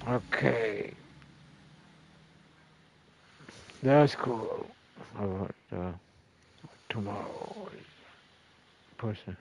Okay, that's cool. About tomorrow person.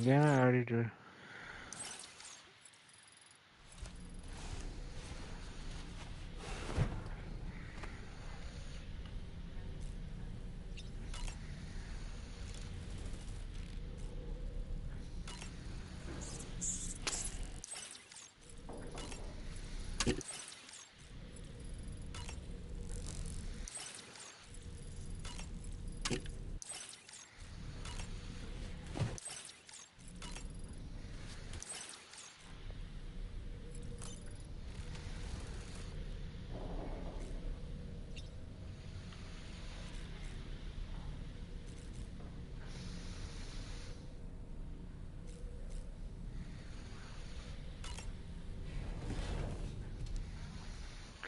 Yeah, I already do.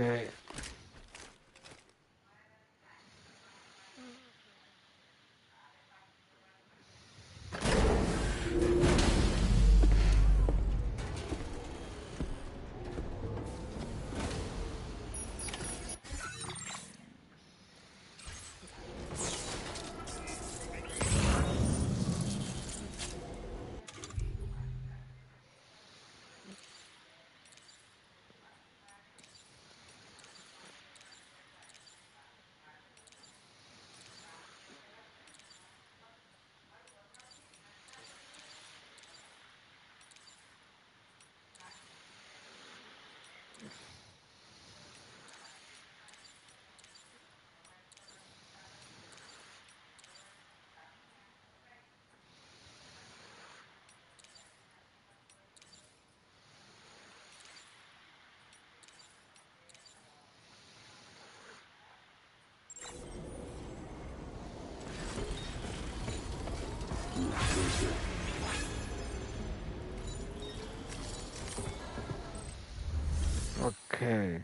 Okay. Okay.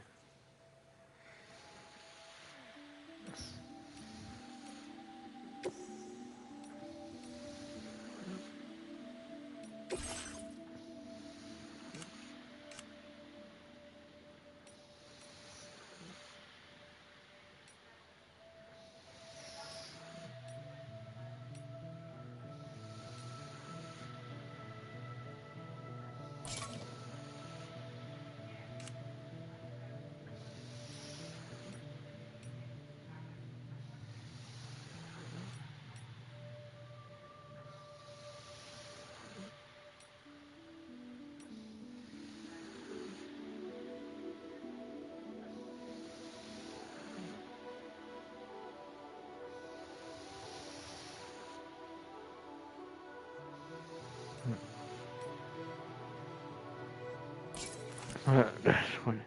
That's funny.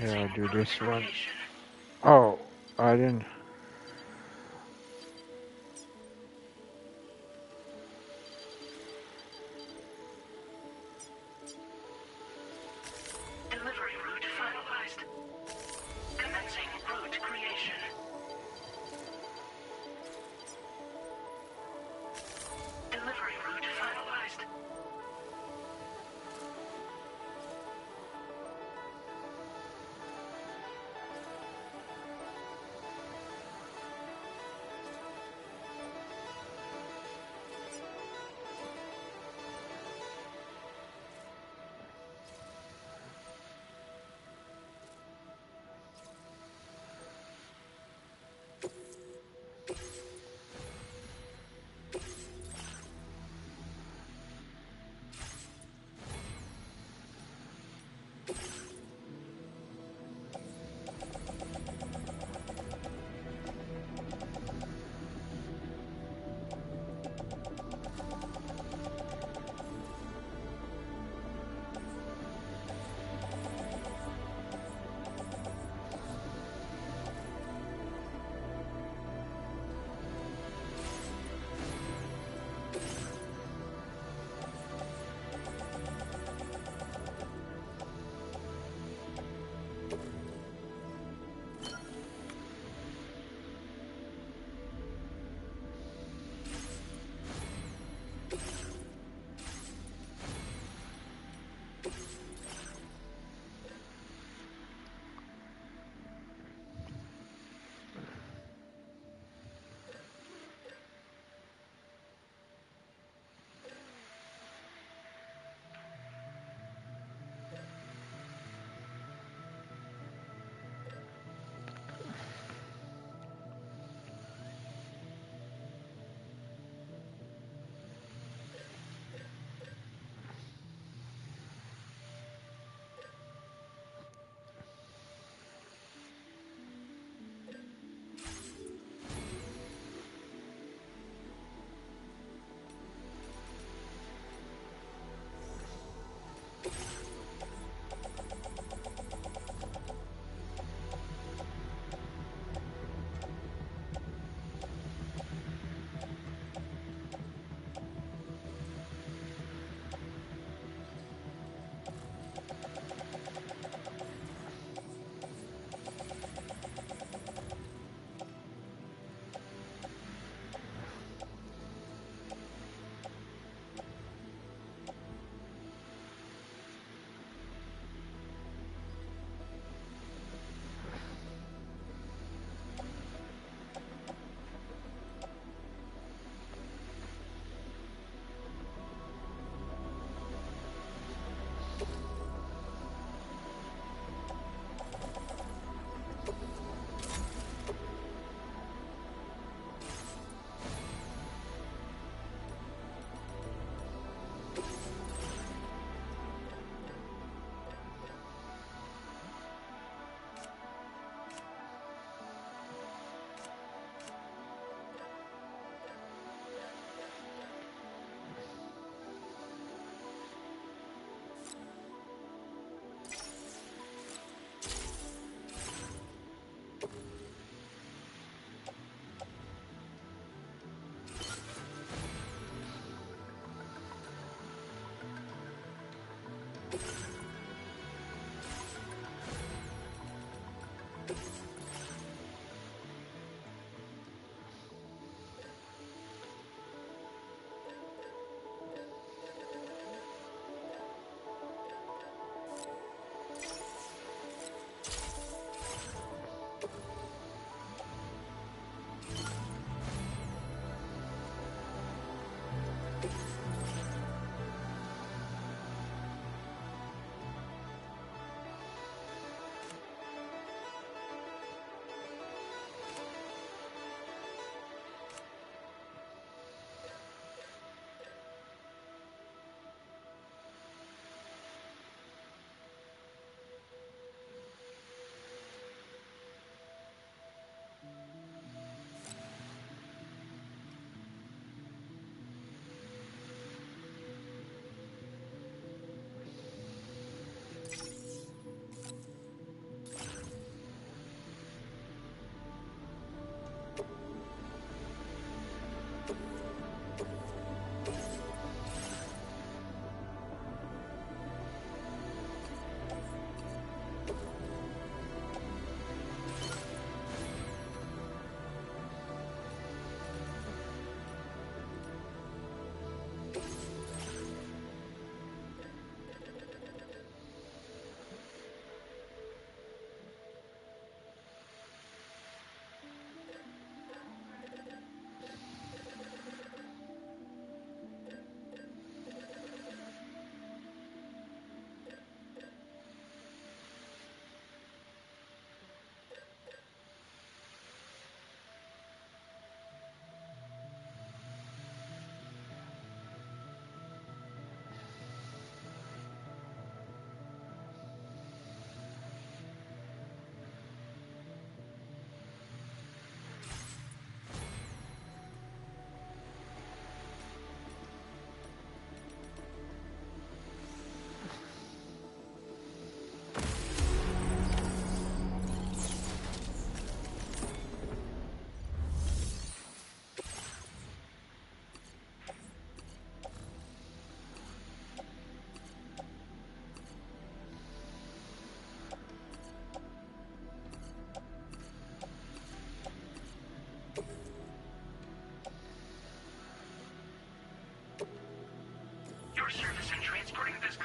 Yeah, do this one. Oh, I didn't. Delivery route finalized. Commencing route creation. Delivery route finalized.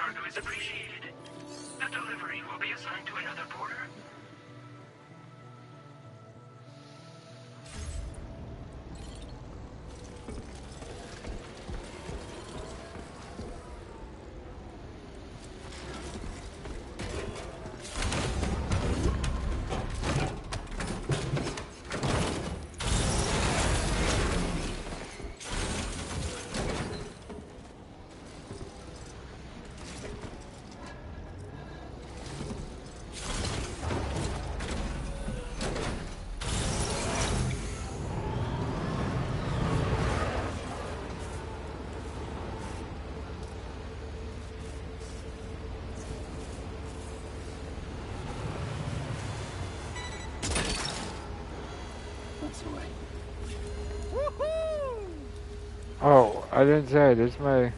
cargo is appreciated. The delivery will be assigned to another porter. Oh, I didn't say this is my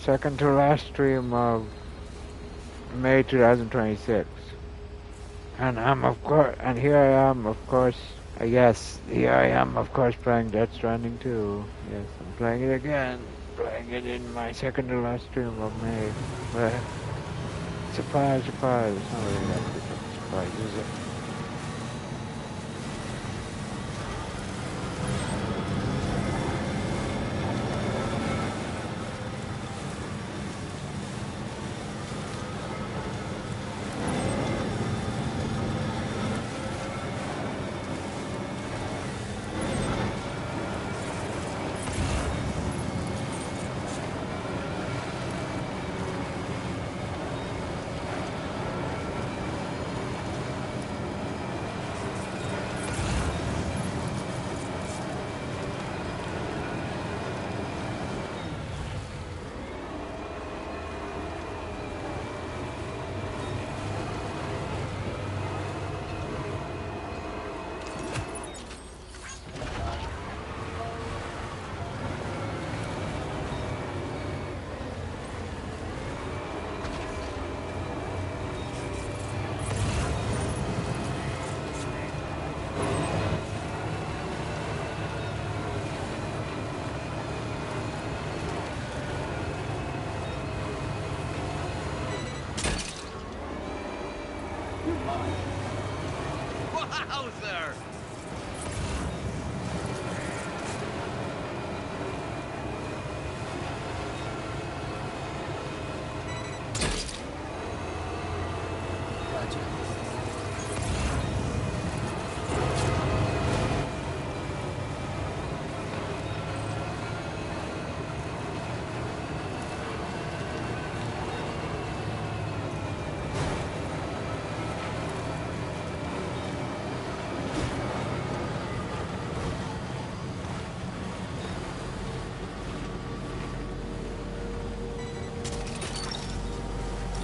second to last stream of May 2026. And here I am, of course, here I am, of course, playing Death Stranding 2. Yes, I'm playing it again. Playing it in my second to last stream of May. But, surprise, surprise. It's not really that big of a surprise, is it? Wowzer!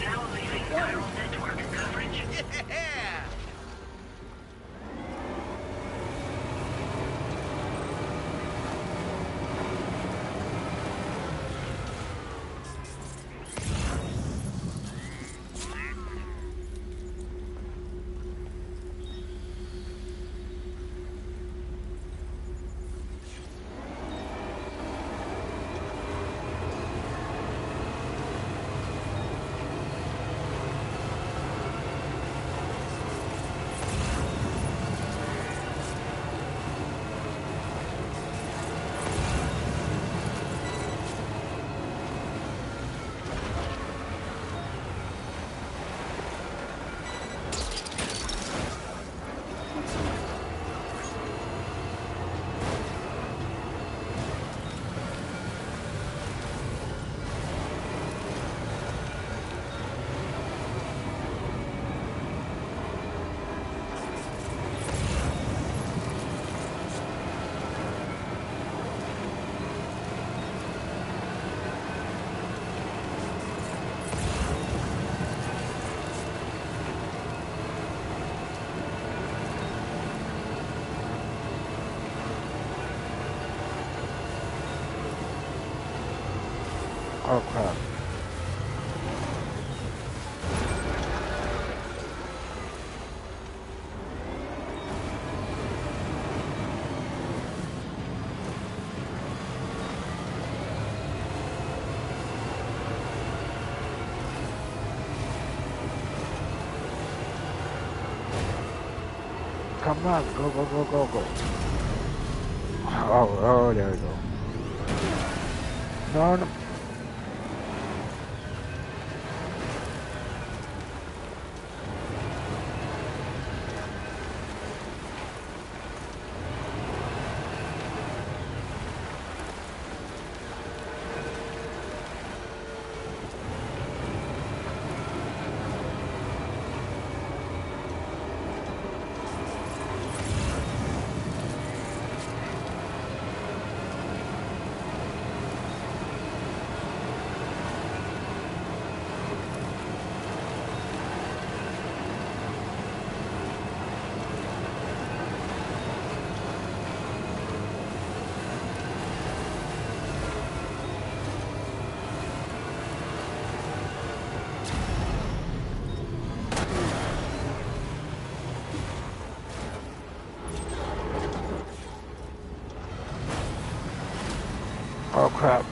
Now leaving viral network coverage. Yeah! Oh crap. come on, go, go, go, go, go. Oh, there we go. No, no. Oh crap.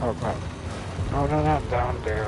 Oh crap. No, no, not down there.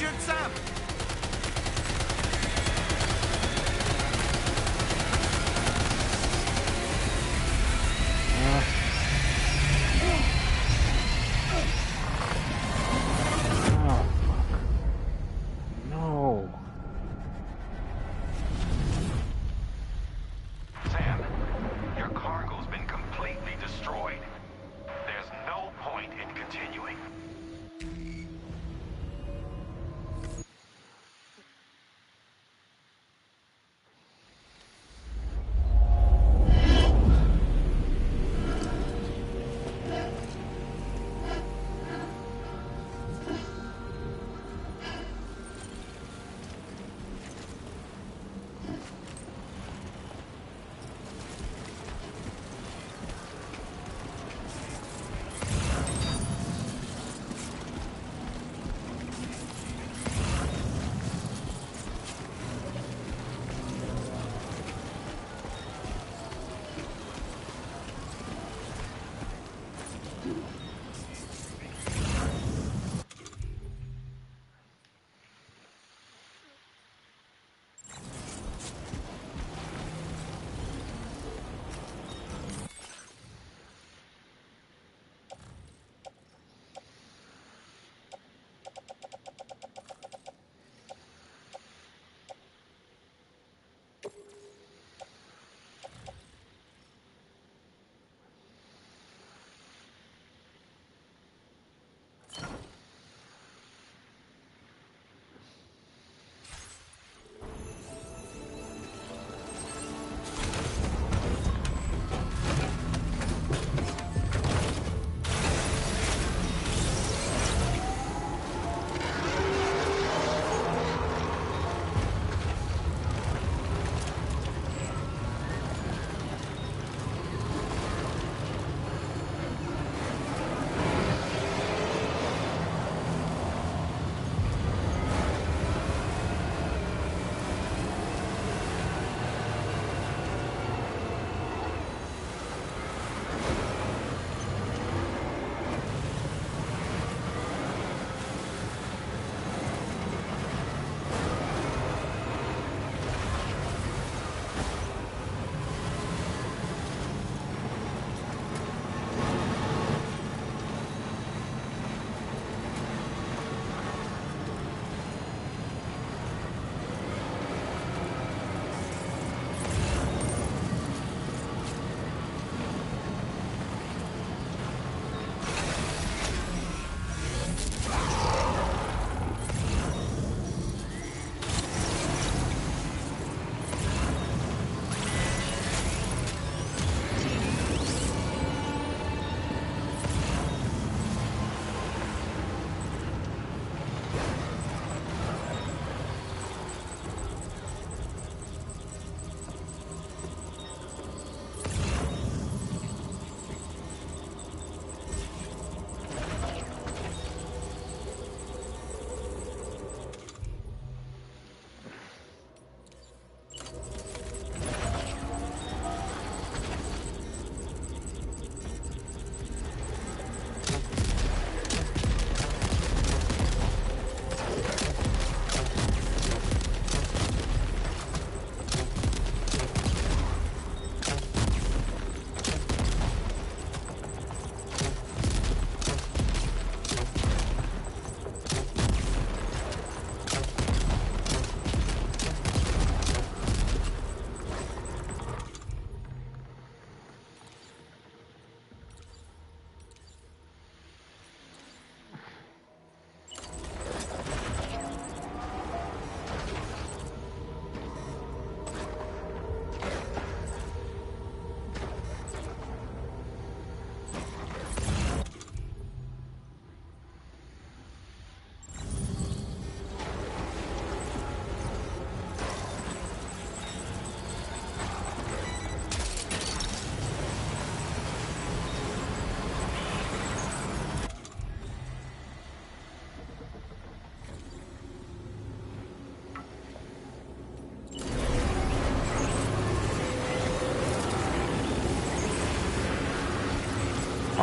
injured Sam? Oh, fuck. No. Sam, your cargo's been completely destroyed. There's no point in continuing.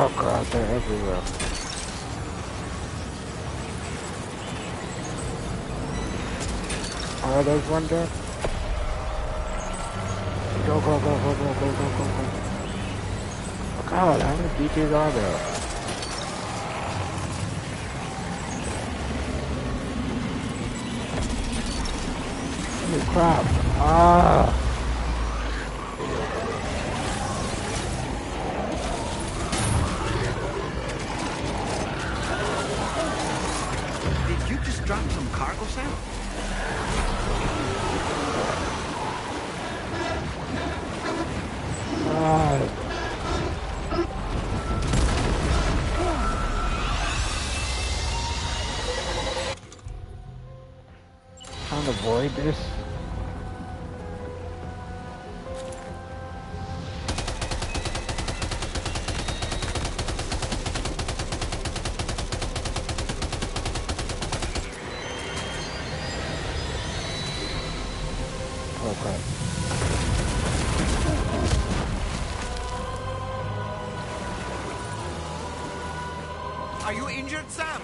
Oh god, they're everywhere. Oh, there's one there. Go, go, go, go, go, go, go, go, go. Oh, God, how many DJs are there? Holy crap. Ah. Did you just drop some cargo, Sam? Ah. Trying to avoid this. Okay. Are you injured, Sam?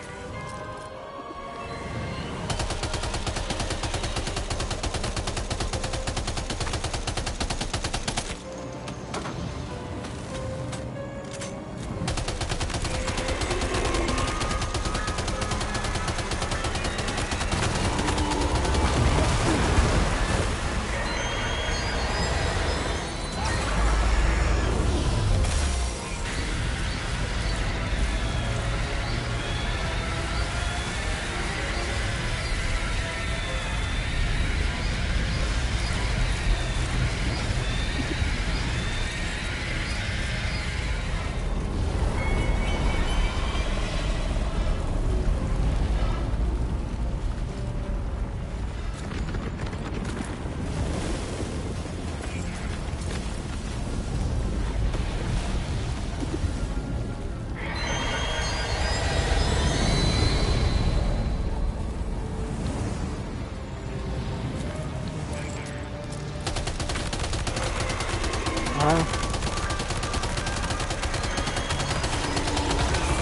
Huh?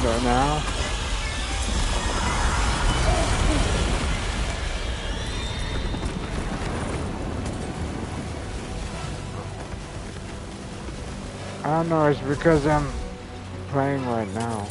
Go now. I don't know, it's because I'm playing right now.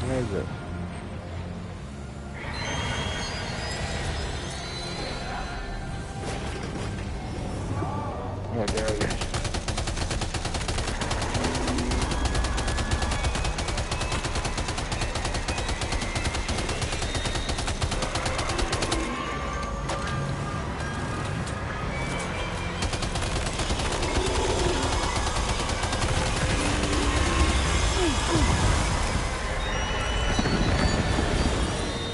Where is it? Yeah, there it is.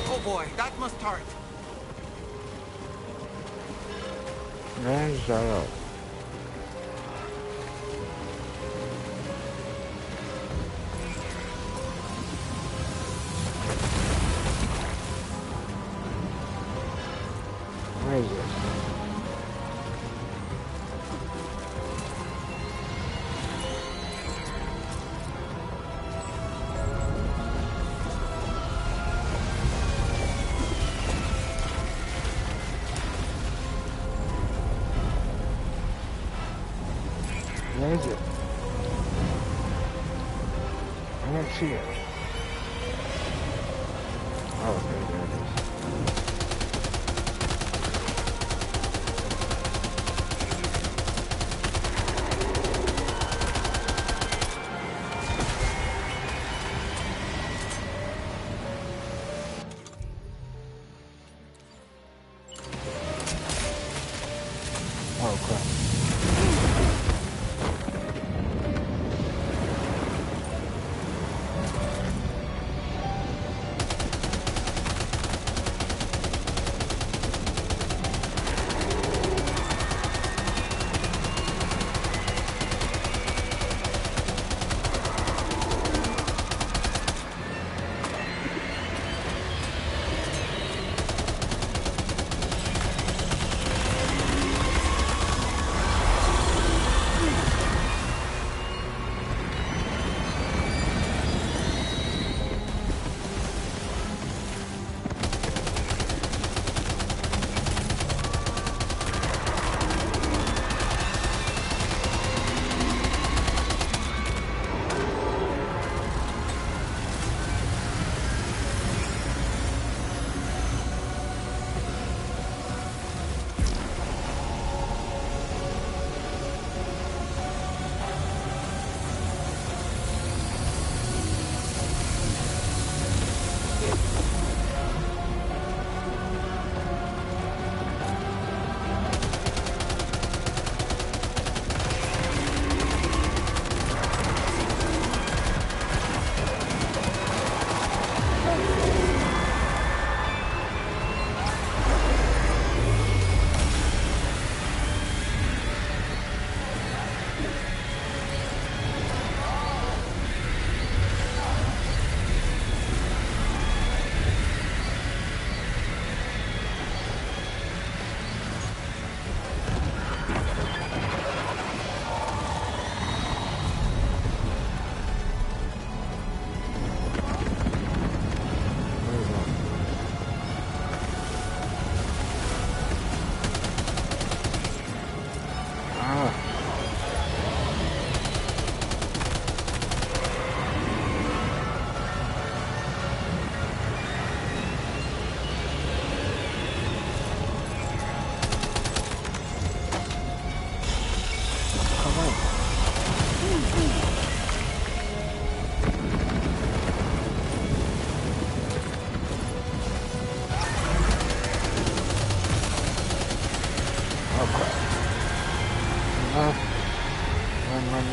Oh boy, that must hurt. There's Zoro. Where is this? Where is it? I don't see it. Oh, okay, there it is. Oh crap.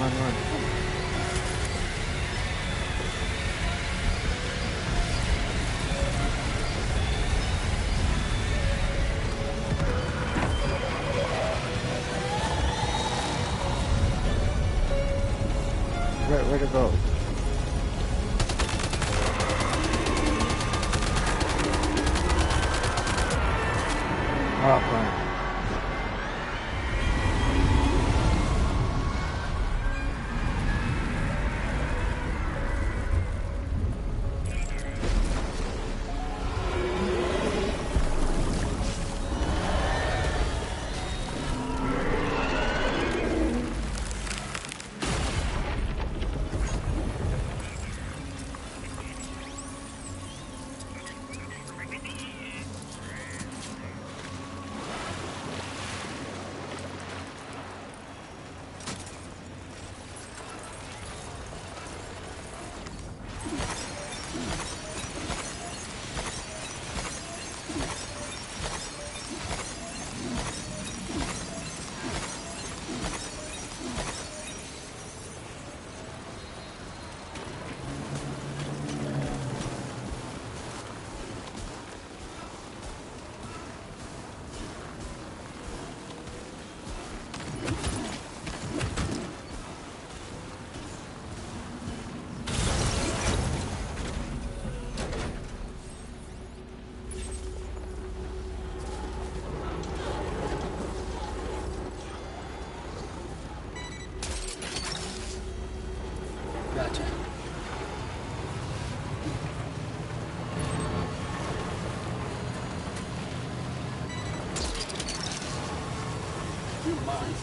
Run. Where to go? Oh, fine. Gotcha. You mind?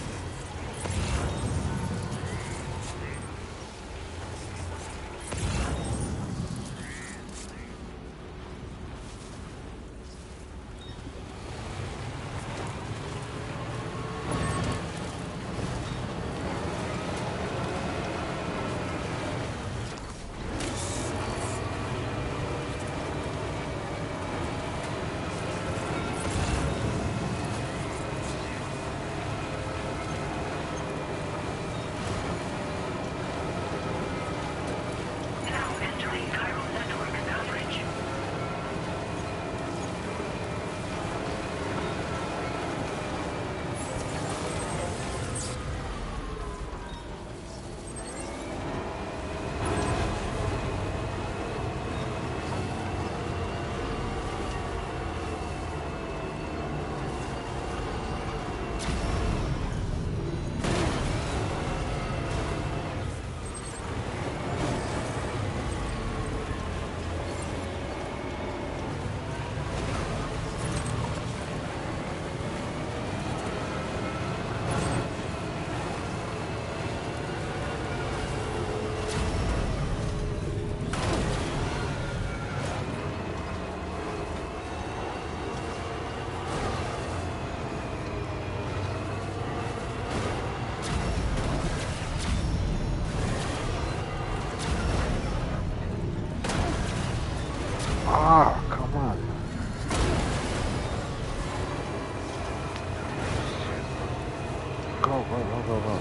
Go, go, go, go, go.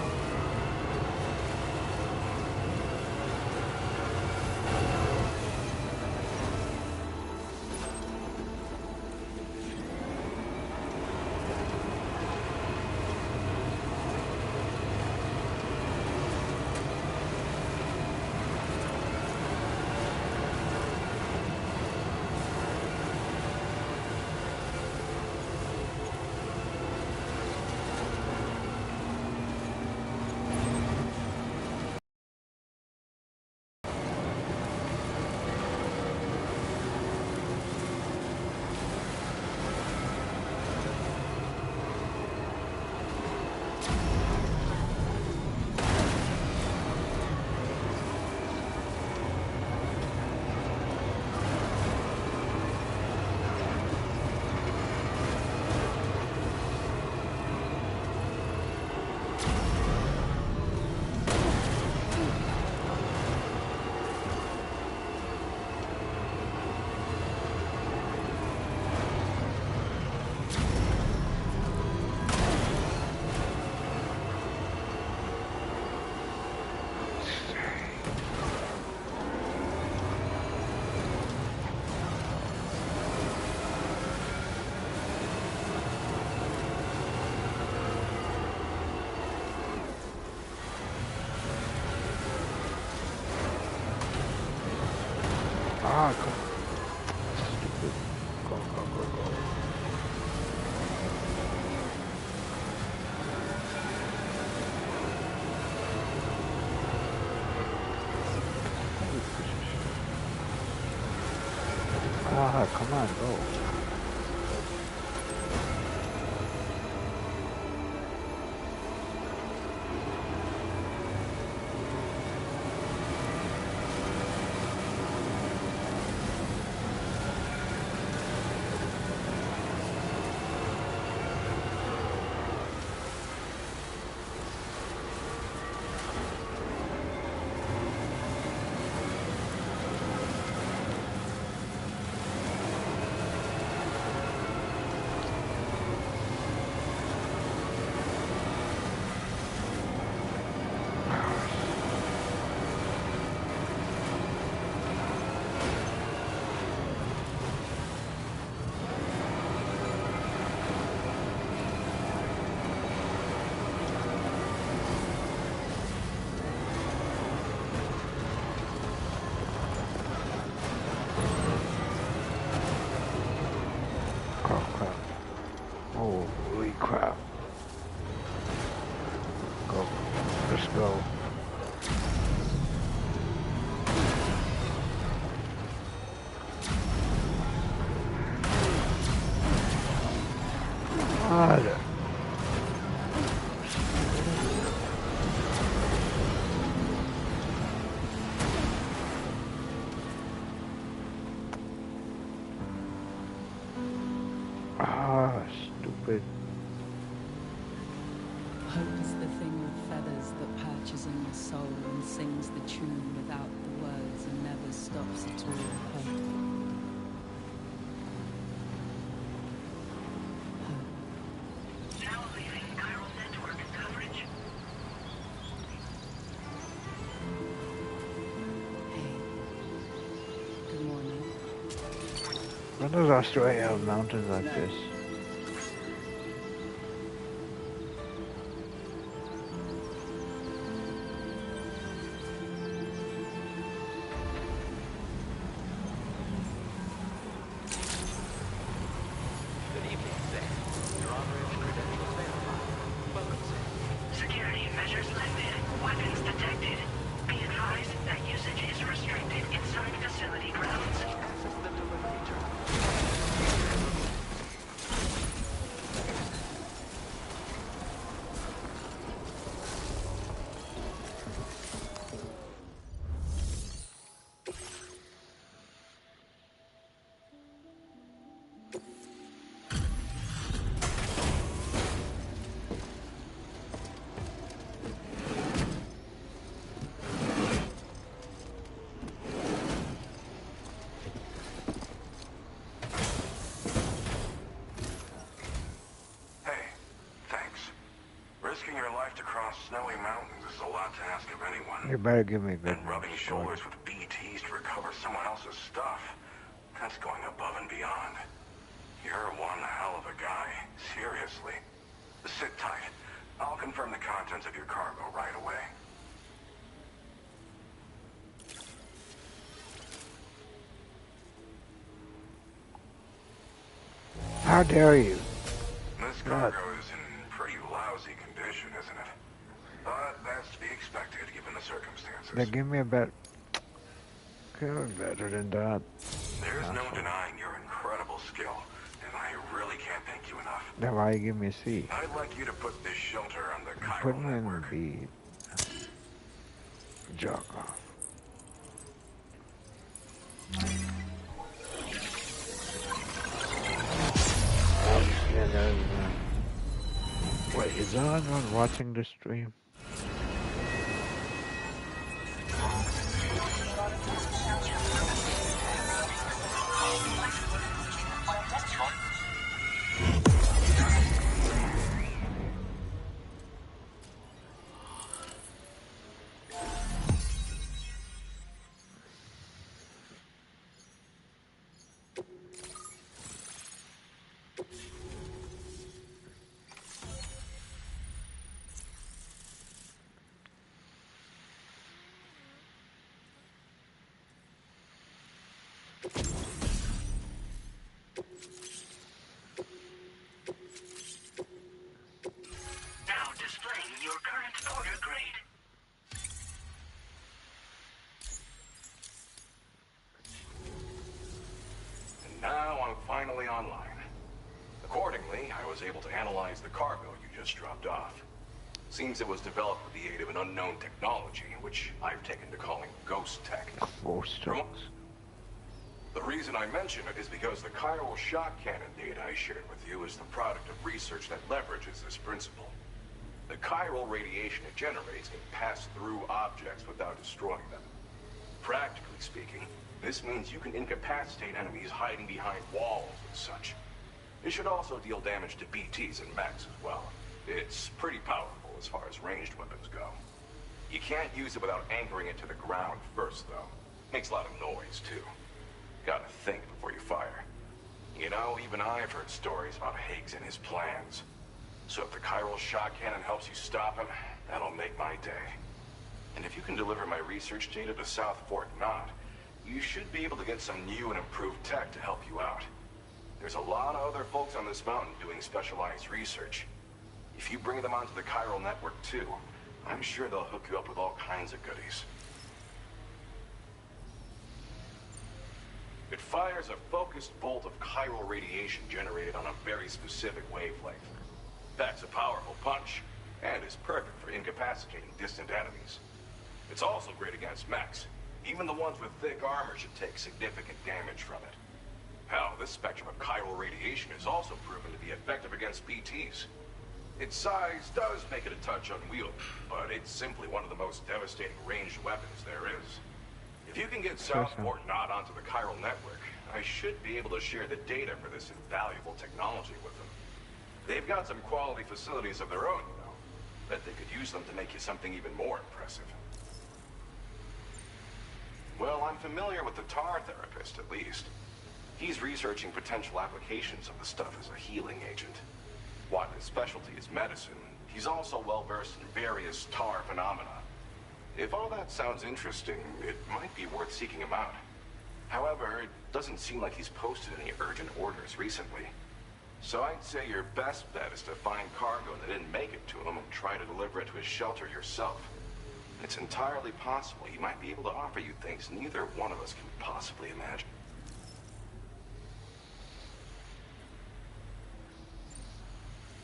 Ah, go. Stupid. Go, go, go, go. Ah, come on, go. Oh, crap. Holy crap. Go. Let's go. God. Ah, stupid. Hope is the thing with feathers that perches in the soul and sings the tune without the words and never stops at all. Hope. Now leaving chiral network coverage. Hey. Good morning. When does Australia have mountains like this? Good evening, sir. Your average credentials verified. Welcome, sir. Security measures lifted. Weapons detected. Be advised that usage is restricted inside facility grounds. Access the delivery terminal. Risking your life to cross snowy mountains is a lot to ask of anyone. You better give me a good And rubbing news shoulders story. with BTs to recover someone else's stuff, that's going above and beyond. You're one hell of a guy, seriously. Sit tight. I'll confirm the contents of your cargo right away. How dare you? This cargo is in pretty lousy condition, isn't it? But that's to be expected given the circumstances. They give me a better than that. There's no denying your incredible skill, and I really can't thank you enough. Then why you give me a C? I'd like you to put this shelter on the chiral Put me in network. B. Jog off. Wait, is anyone watching the stream? Now displaying your current order grade. And now I'm finally online. Accordingly, I was able to analyze the cargo you just dropped off. Seems it was developed with the aid of an unknown technology, which I've taken to calling ghost tech. Ghost talks. The reason I mention it is because the chiral shock cannon data I shared with you is the product of research that leverages this principle. The chiral radiation it generates can pass through objects without destroying them. Practically speaking, this means you can incapacitate enemies hiding behind walls and such. It should also deal damage to BTs and mechs as well. It's pretty powerful as far as ranged weapons go. You can't use it without anchoring it to the ground first, though. Makes a lot of noise, too. Gotta think before you fire. You know, even I've heard stories about Higgs and his plans. So if the chiral shock cannon helps you stop him, that'll make my day. And if you can deliver my research data to South Fort Knott, you should be able to get some new and improved tech to help you out. There's a lot of other folks on this mountain doing specialized research. If you bring them onto the chiral network too, I'm sure they'll hook you up with all kinds of goodies. It fires a focused bolt of chiral radiation generated on a very specific wavelength. Packs a powerful punch, and is perfect for incapacitating distant enemies. It's also great against mechs. Even the ones with thick armor should take significant damage from it. Hell, this spectrum of chiral radiation is also proven to be effective against BTs. Its size does make it a touch unwieldy, but it's simply one of the most devastating ranged weapons there is. If you can get South Fort Knott onto the chiral network, I should be able to share the data for this invaluable technology with them. They've got some quality facilities of their own, you know. Bet they could use them to make you something even more impressive. Well, I'm familiar with the tar therapist, at least. He's researching potential applications of the stuff as a healing agent. While his specialty is medicine, he's also well-versed in various tar phenomena. If all that sounds interesting, it might be worth seeking him out. However, it doesn't seem like he's posted any urgent orders recently. So I'd say your best bet is to find cargo that didn't make it to him and try to deliver it to his shelter yourself. It's entirely possible he might be able to offer you things neither one of us can possibly imagine.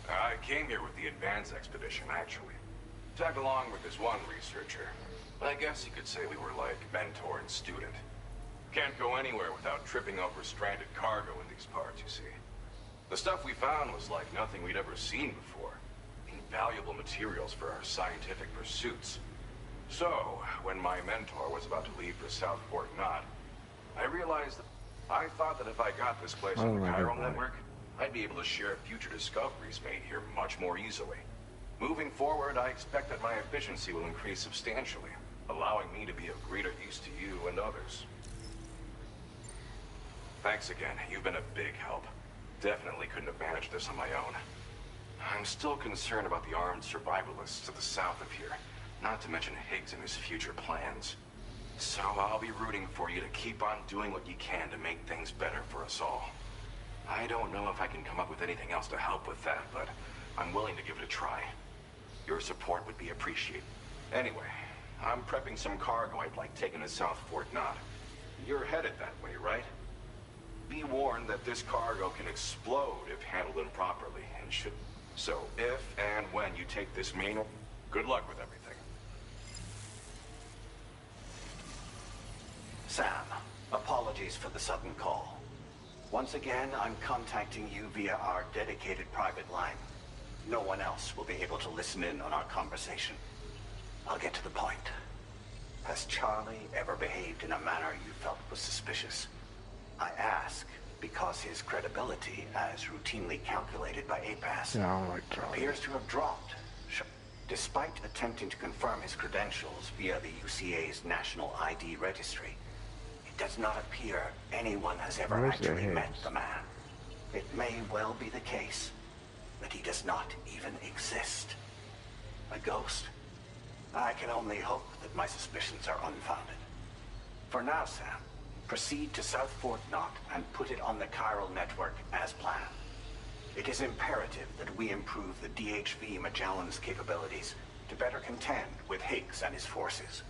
I came here with the advance expedition, actually. Tagged along with this one researcher. I guess you could say we were like mentor and student. Can't go anywhere without tripping over stranded cargo in these parts, you see. The stuff we found was like nothing we'd ever seen before. Invaluable materials for our scientific pursuits. So, when my mentor was about to leave for South Fort Knott, I realized that I thought that if I got this place on the chiral network, I'd be able to share future discoveries made here much more easily. Moving forward, I expect that my efficiency will increase substantially, allowing me to be of greater use to you and others. Thanks again. You've been a big help. Definitely couldn't have managed this on my own. I'm still concerned about the armed survivalists to the south of here, not to mention Higgs and his future plans. So I'll be rooting for you to keep on doing what you can to make things better for us all. I don't know if I can come up with anything else to help with that, but I'm willing to give it a try. Your support would be appreciated. Anyway, I'm prepping some cargo I'd like taken to South Fort Knott. You're headed that way, right? Be warned that this cargo can explode if handled improperly, and should... So, if and when you take this manual, good luck with everything. Sam, apologies for the sudden call. Once again, I'm contacting you via our dedicated private line. No one else will be able to listen in on our conversation. I'll get to the point. Has Charlie ever behaved in a manner you felt was suspicious? I ask because his credibility, as routinely calculated by APAS, appears to have dropped. Despite attempting to confirm his credentials via the UCA's National ID Registry, it does not appear anyone has ever actually met the man. It may well be the case that he does not even exist. A ghost? I can only hope that my suspicions are unfounded. For now, Sam, proceed to South Fort Knott and put it on the chiral network as planned. It is imperative that we improve the DHV Magellan's capabilities to better contend with Higgs and his forces.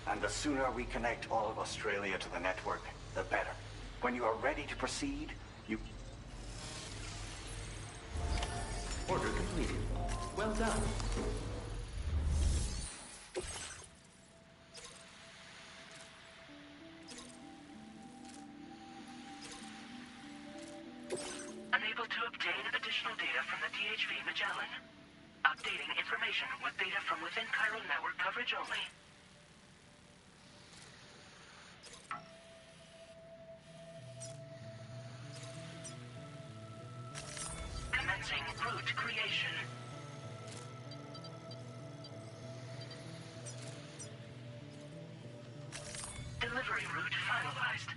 And the sooner we connect all of Australia to the network, the better. When you are ready to proceed, you... Order completed. Well done. Unable to obtain additional data from the DHV Magellan. Updating information with data from within chiral network coverage only. Commencing route creation. Delivery route finalized.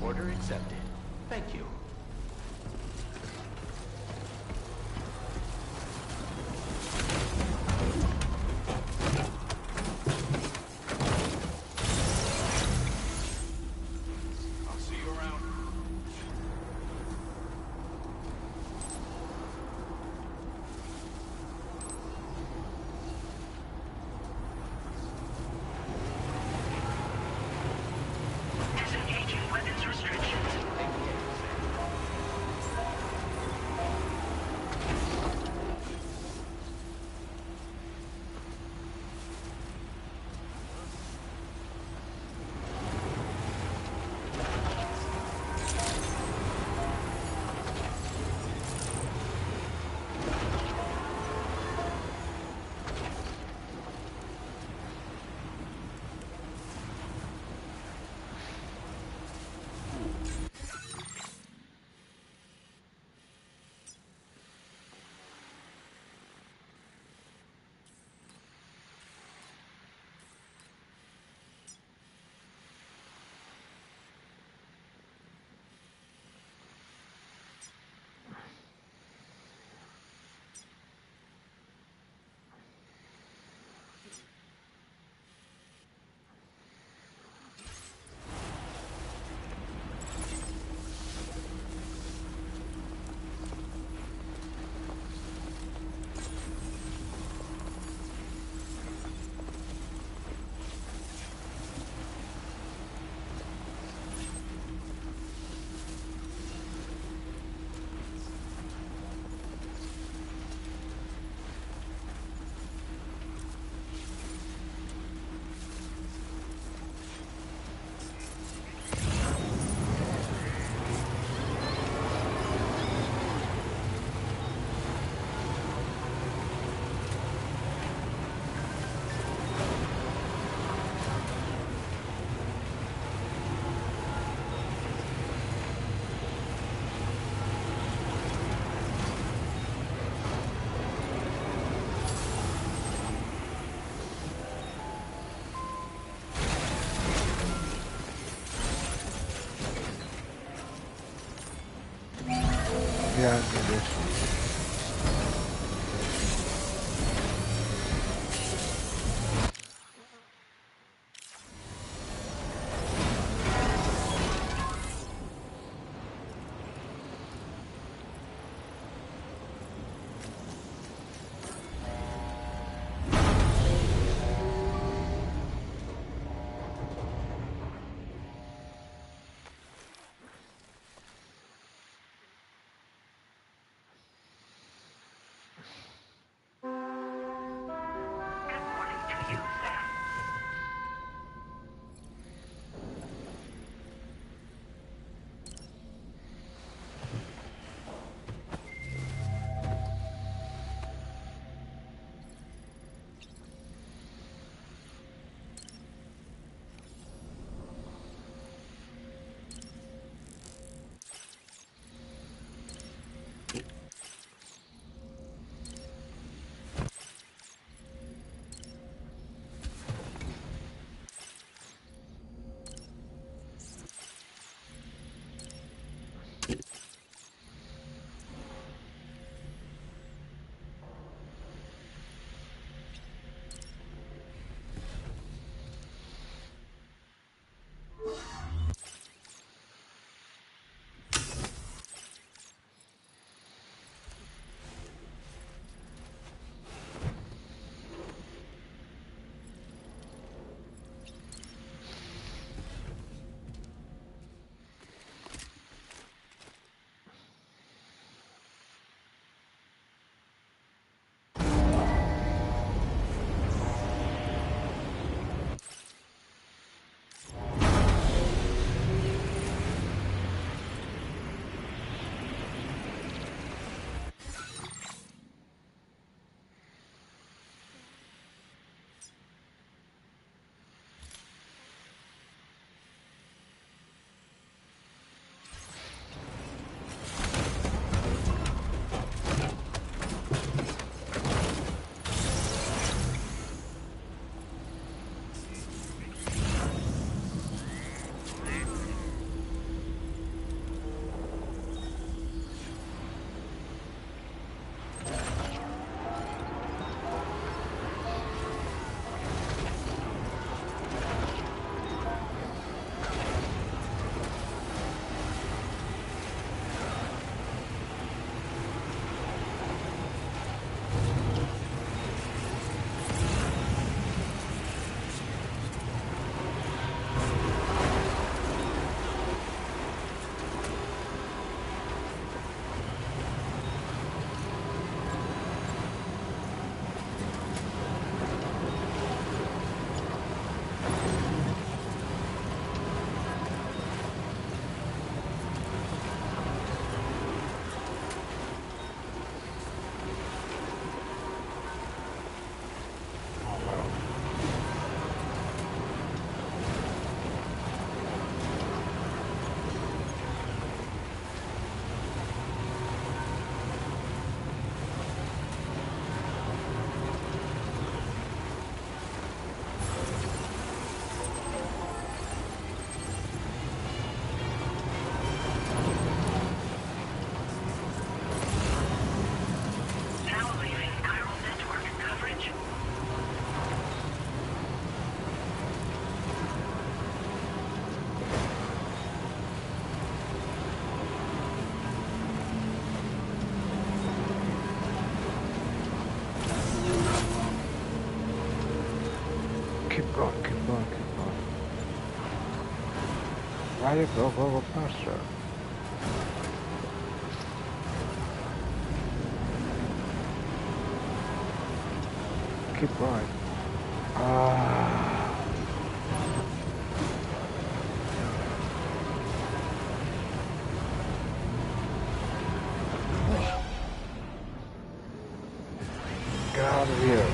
Order accepted. Thank you. I'll see you around. Disengaging weapons restrictions. Engage. Yeah, condition. Good morning to you, Sam. Now leaving chiral network coverage. Keep going, keep going, keep going. Why you go faster? Keep going. Ah. Get out of here.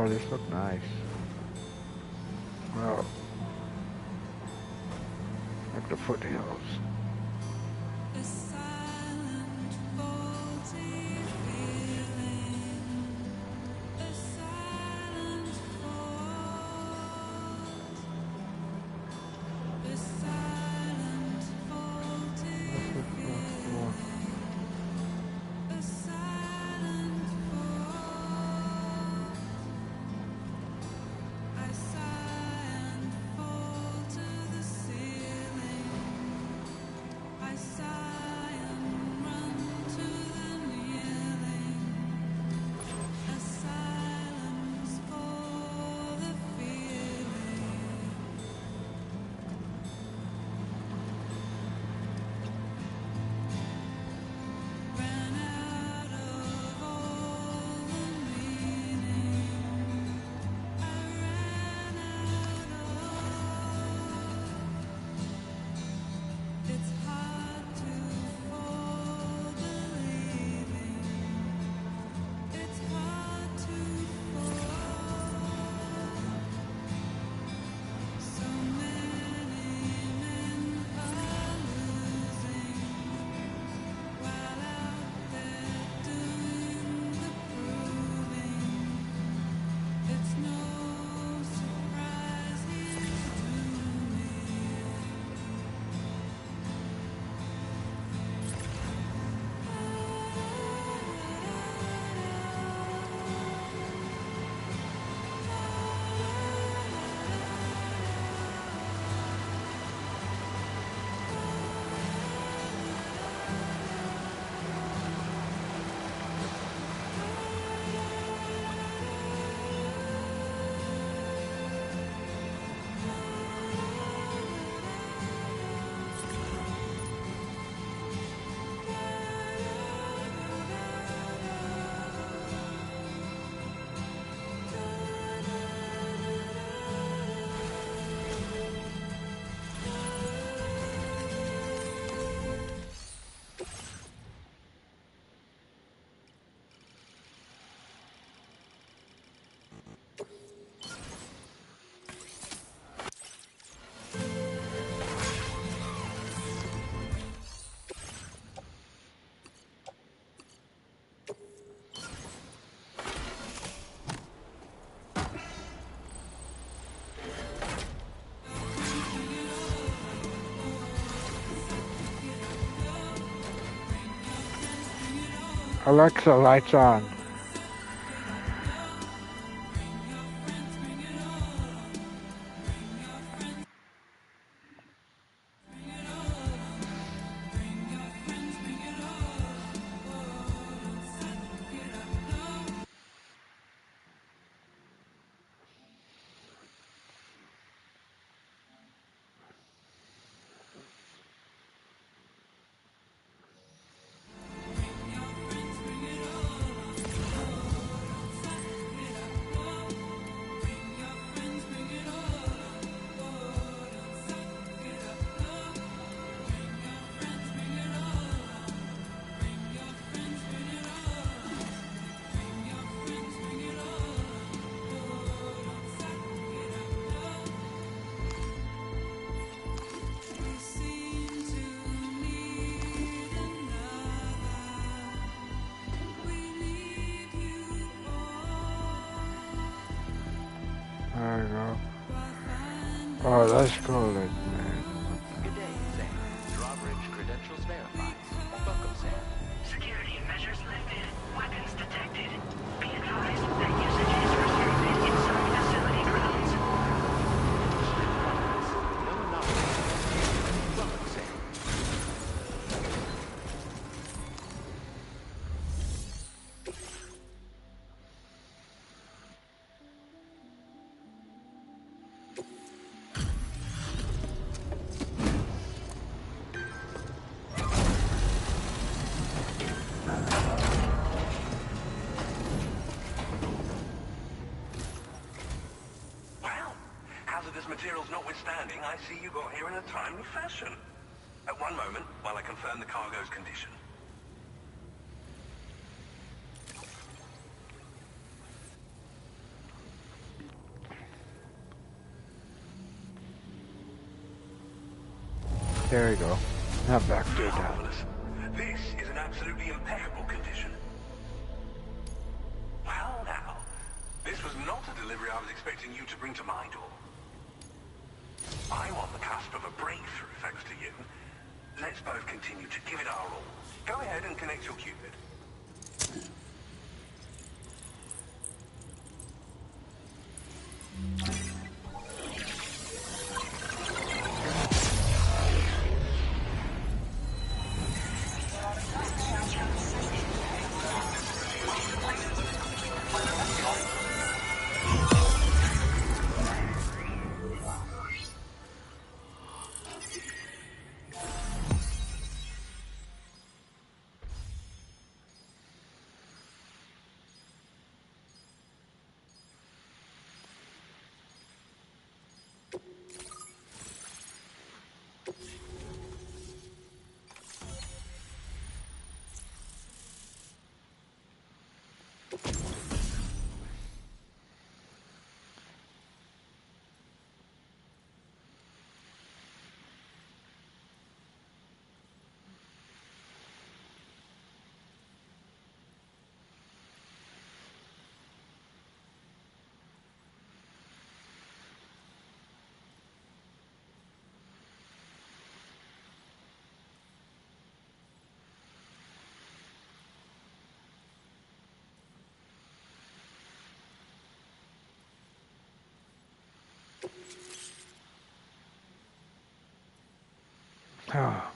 Oh, this looks nice. Well, like the foothills. A silent, faulty feeling. A silent fault. A silent, faulty feeling. A silent fault. I sigh and fall to the ceiling. I sigh and run to the kneeling. A silence for the feeling. Ran out of all the meaning. I ran out of. It's hard to fall believing. It's hard to fall. So many men are losing while out there doing the proving. It's no surprise he's doing. Alexa, lights on. There you go. Oh, that's cool, man. Good day, Sam. Drawbridge credentials verified. Welcome, Sam. Security measures lifted. Weapons detected. Be advised that usage is restricted inside facility grounds. No anomalies. Welcome, Sam. Well, hazardous materials notwithstanding, I see you got here in a timely fashion. At one moment, while I confirm the cargo's condition. There we go. Now back to that. Marvelous. This is an absolutely impeccable condition. Well now, this was not a delivery I was expecting you to bring to my door. I'm on the cusp of a breakthrough thanks to you. Let's both continue to give it our all. Go ahead and connect your Cupid. Oh.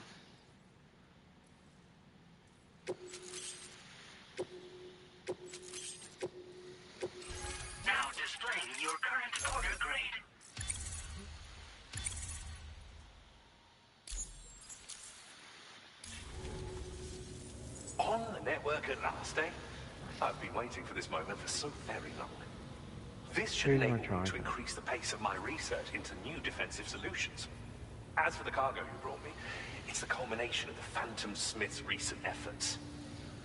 Now displaying your current order grade. On the network at last, eh? I've been waiting for this moment for so very long. This should enable me to increase the pace of my research into new defensive solutions. As for the cargo you brought me, it's the culmination of the Phantom Smith's recent efforts.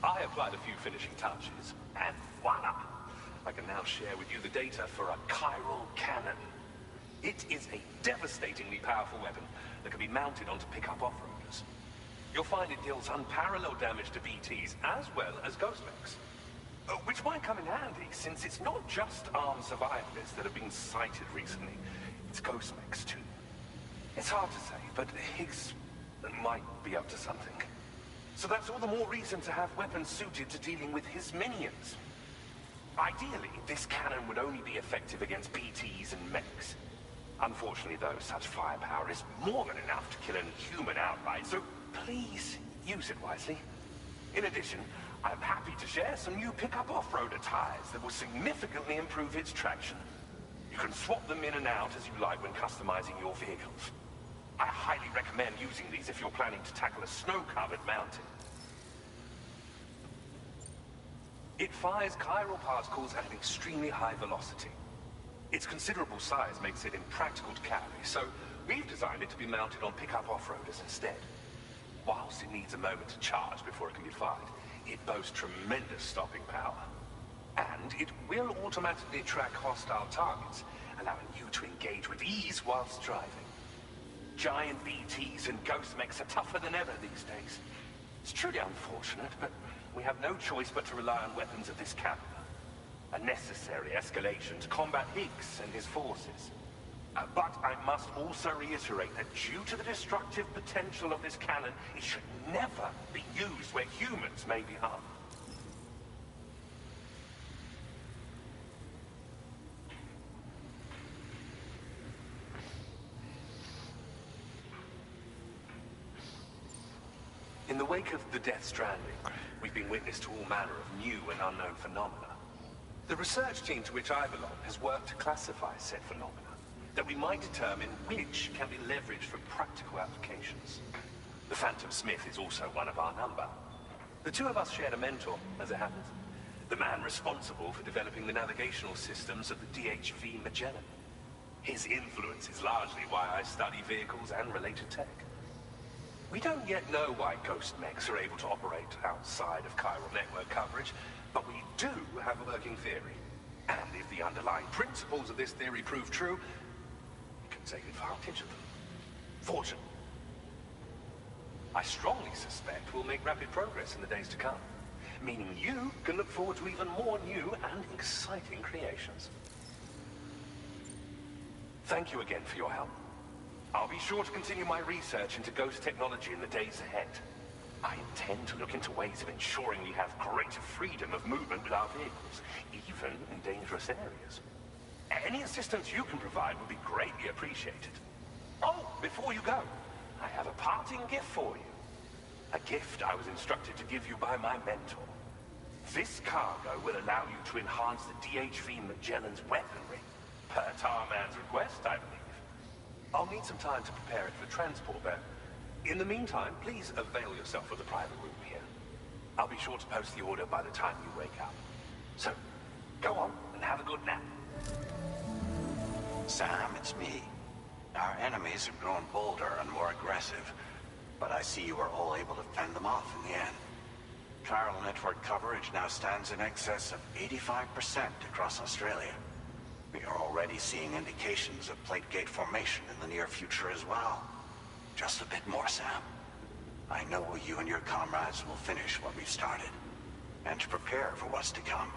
I applied a few finishing touches, and voila! I can now share with you the data for a chiral cannon. It is a devastatingly powerful weapon that can be mounted onto pickup off-roaders. You'll find it deals unparalleled damage to BTs as well as ghost mechs. Which might come in handy, since it's not just armed survivalists that have been sighted recently. It's ghost mechs too. It's hard to say, but Higgs might be up to something. So that's all the more reason to have weapons suited to dealing with his minions. Ideally, this cannon would only be effective against BTs and mechs. Unfortunately, though, such firepower is more than enough to kill any human outright, so please use it wisely. In addition, I'm happy to share some new pickup off-roader tires that will significantly improve its traction. You can swap them in and out as you like when customizing your vehicles. I highly recommend using these if you're planning to tackle a snow-covered mountain. It fires chiral particles at an extremely high velocity. Its considerable size makes it impractical to carry, so we've designed it to be mounted on pickup off-roaders instead. Whilst it needs a moment to charge before it can be fired, it boasts tremendous stopping power. And it will automatically track hostile targets, allowing you to engage with ease whilst driving. Giant BTs and ghost mechs are tougher than ever these days. It's truly unfortunate, but we have no choice but to rely on weapons of this caliber. A necessary escalation to combat Higgs and his forces. But I must also reiterate that due to the destructive potential of this cannon, it should never be used where humans may be harmed. In the wake of the Death Stranding, we've been witness to all manner of new and unknown phenomena. The research team to which I belong has worked to classify said phenomena, that we might determine which can be leveraged for practical applications. The Phantom Smith is also one of our number. The two of us shared a mentor, as it happens. The man responsible for developing the navigational systems of the DHV Magellan. His influence is largely why I study vehicles and related tech. We don't yet know why ghost mechs are able to operate outside of chiral network coverage, but we do have a working theory. And if the underlying principles of this theory prove true, we can take advantage of them. Fortunately, I strongly suspect we'll make rapid progress in the days to come, meaning you can look forward to even more new and exciting creations. Thank you again for your help. I'll be sure to continue my research into ghost technology in the days ahead. I intend to look into ways of ensuring we have greater freedom of movement with our vehicles, even in dangerous areas. Any assistance you can provide would be greatly appreciated. Oh, before you go, I have a parting gift for you. A gift I was instructed to give you by my mentor. This cargo will allow you to enhance the DHV Magellan's weaponry, per Tarman's request, I believe. I'll need some time to prepare it for transport, but in the meantime, please avail yourself of the private room here. I'll be sure to post the order by the time you wake up. So, go on and have a good nap. Sam, it's me. Our enemies have grown bolder and more aggressive, but I see you were all able to fend them off in the end. Chiral network coverage now stands in excess of 85% across Australia. We are already seeing indications of plate gate formation in the near future as well. Just a bit more, Sam. I know you and your comrades will finish what we've started. And to prepare for what's to come,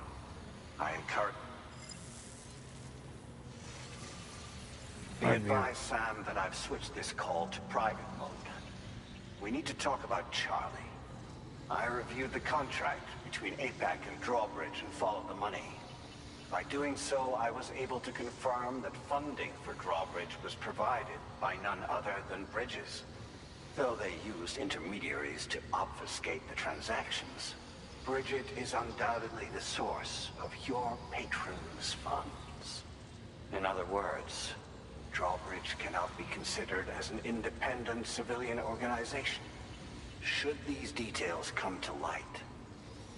I encourage... Be advised, Sam, that I've switched this call to private mode. We need to talk about Charlie. I reviewed the contract between APAC and Drawbridge and followed the money. By doing so, I was able to confirm that funding for Drawbridge was provided by none other than Bridges. Though they used intermediaries to obfuscate the transactions, Bridget is undoubtedly the source of your patron's funds. In other words, Drawbridge cannot be considered as an independent civilian organization. Should these details come to light,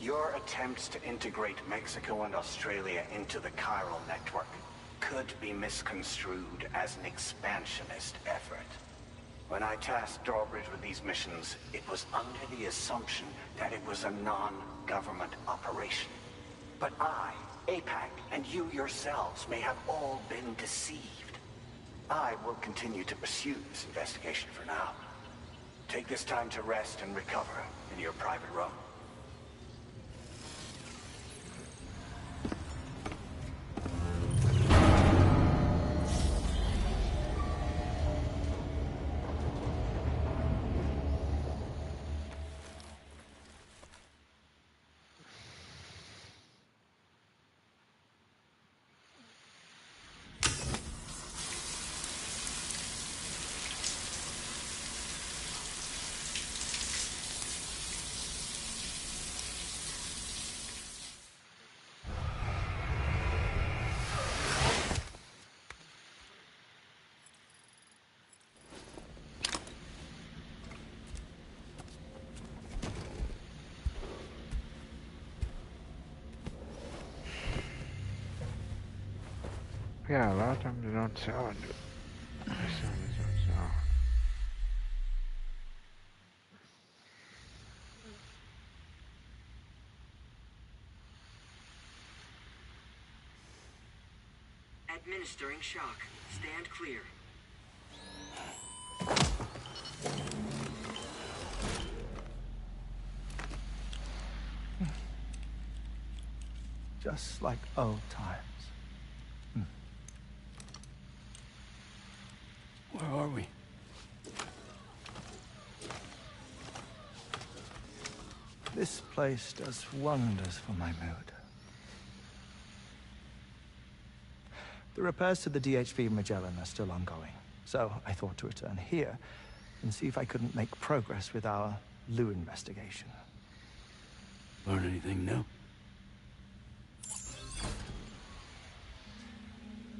your attempts to integrate Mexico and Australia into the chiral network could be misconstrued as an expansionist effort. When I tasked Drawbridge with these missions, it was under the assumption that it was a non-government operation. But I, APAC, and you yourselves may have all been deceived. I will continue to pursue this investigation for now. Take this time to rest and recover in your private room. Yeah, a lot of times they don't sell it. They don't sell. Administering shock. Stand clear. Just like old times. Where are we? This place does wonders for my mood. The repairs to the DHV Magellan are still ongoing, so I thought to return here and see if I couldn't make progress with our Lou investigation. Learn anything new?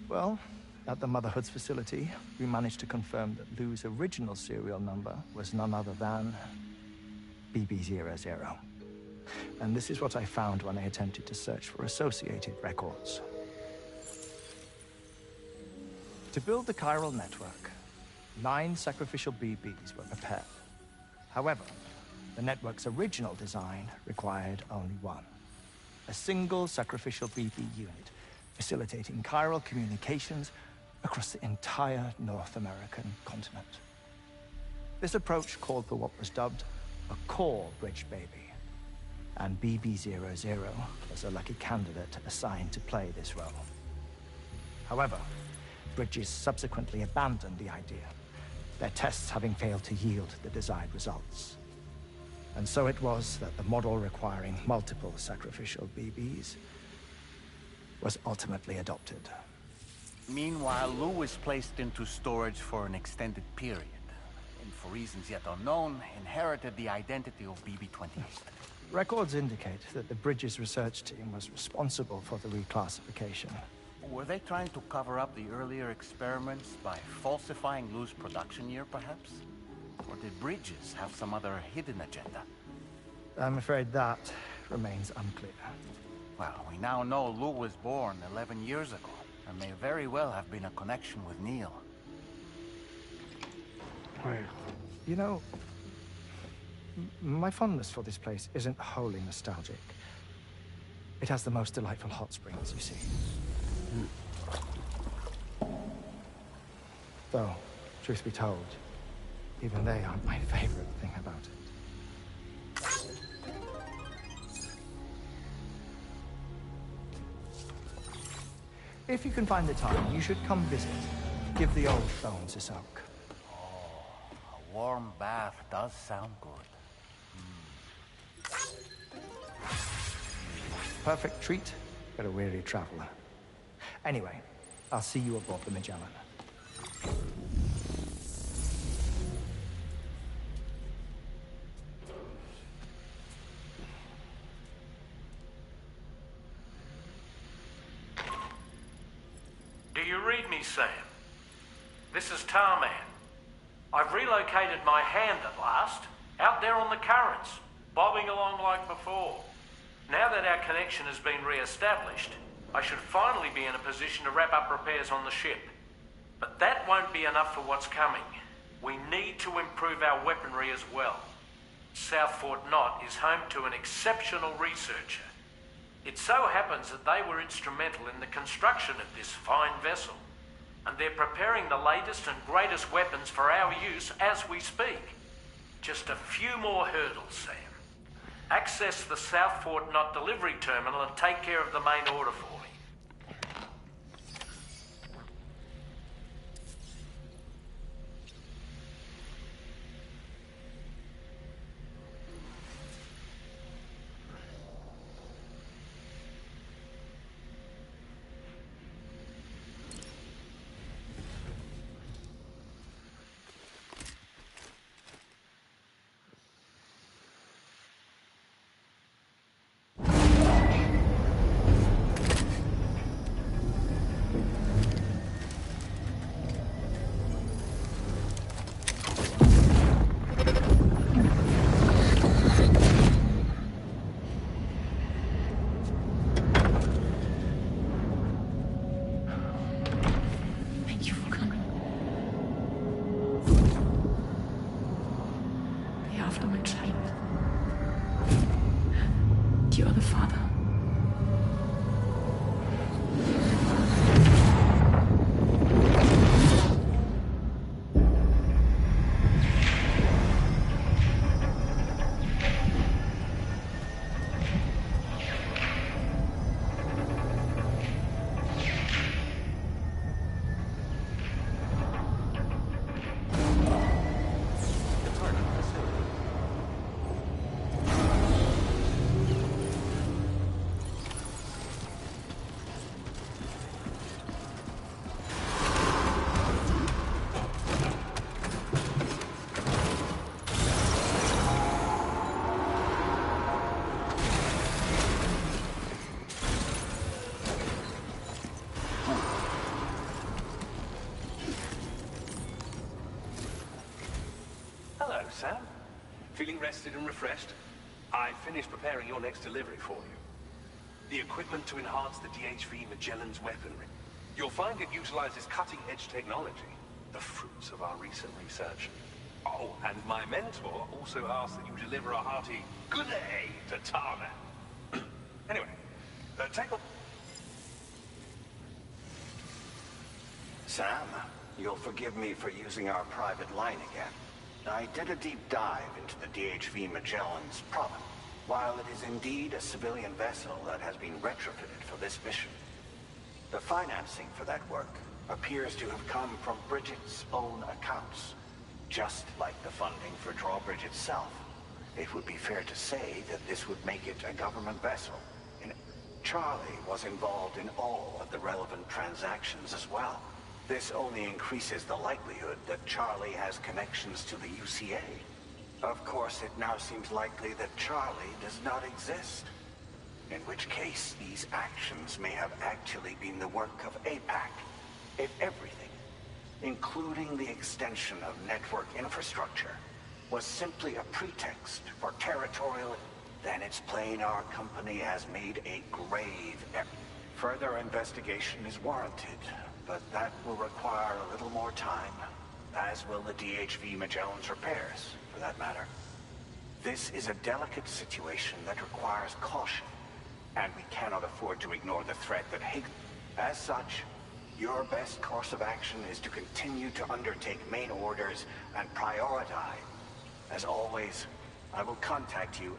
Well, at the Motherhood's facility, we managed to confirm that Lou's original serial number was none other than BB00. And this is what I found when I attempted to search for associated records. To build the chiral network, 9 sacrificial BBs were prepared. However, the network's original design required only one. A single sacrificial BB unit, facilitating chiral communications across the entire North American continent. This approach called for what was dubbed a core bridge baby, and BB-00 was a lucky candidate assigned to play this role. However, Bridges subsequently abandoned the idea, their tests having failed to yield the desired results. And so it was that the model requiring multiple sacrificial BBs was ultimately adopted. Meanwhile, Lou was placed into storage for an extended period, and for reasons yet unknown, inherited the identity of BB-28. Records indicate that the Bridges research team was responsible for the reclassification. Were they trying to cover up the earlier experiments by falsifying Lou's production year, perhaps? Or did Bridges have some other hidden agenda? I'm afraid that remains unclear. Well, we now know Lou was born 11 years ago. There may very well have been a connection with Neil. You know, my fondness for this place isn't wholly nostalgic. It has the most delightful hot springs, you see. Though, truth be told, even they aren't my favorite thing about it. If you can find the time, you should come visit. Give the old bones a soak. Oh, a warm bath does sound good. Perfect treat for a weary traveler. Anyway, I'll see you aboard the Magellan. Do you read me, Sam? This is Tarman. I've relocated my hand at last, out there on the currents, bobbing along like before. Now that our connection has been re-established, I should finally be in a position to wrap up repairs on the ship. But that won't be enough for what's coming. We need to improve our weaponry as well. South Fort Knott is home to an exceptional researcher. It so happens that they were instrumental in the construction of this fine vessel, and they're preparing the latest and greatest weapons for our use as we speak. Just a few more hurdles, Sam. Access the South Fort Knott delivery terminal and take care of the main order for me. Sam? Feeling rested and refreshed? I finished preparing your next delivery for you. The equipment to enhance the DHV Magellan's weaponry. You'll find it utilizes cutting-edge technology, the fruits of our recent research. Oh, and my mentor also asked that you deliver a hearty good day to Tarman. Anyway, take a... Sam, you'll forgive me for using our private line again. I did a deep dive into the DHV Magellan's problem. While it is indeed a civilian vessel that has been retrofitted for this mission, the financing for that work appears to have come from Bridget's own accounts, just like the funding for Drawbridge itself. It would be fair to say that this would make it a government vessel. And Charlie was involved in all of the relevant transactions as well. This only increases the likelihood that Charlie has connections to the UCA. Of course, it now seems likely that Charlie does not exist. In which case, these actions may have actually been the work of APAC. If everything, including the extension of network infrastructure, was simply a pretext for territorial, then it's plain our company has made a grave error. Further investigation is warranted, but that will require a little more time, as will the DHV Magellan's repairs, for that matter. This is a delicate situation that requires caution, and we cannot afford to ignore the threat that Higgs... As such, your best course of action is to continue to undertake main orders and prioritize. As always, I will contact you.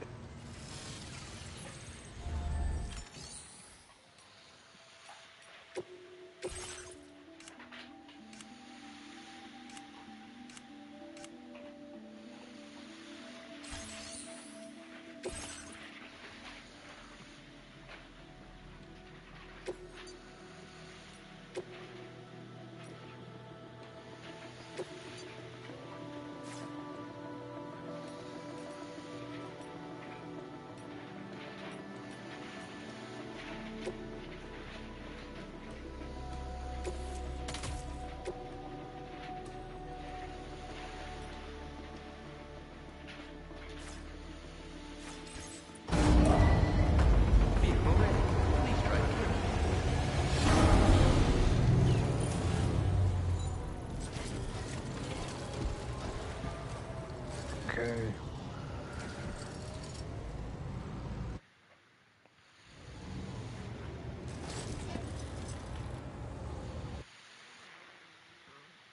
Okay.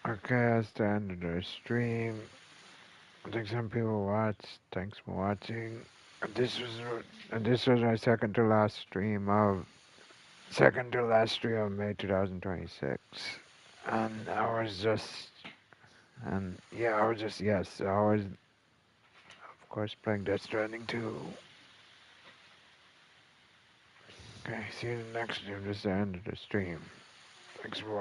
Okay, that's the end of the stream. I think some people watched. Thanks for watching. This was my second to last stream of May 2026. And I was of course playing Death Stranding 2. Okay, see you in the next stream. This is the end of the stream. Thanks for watching.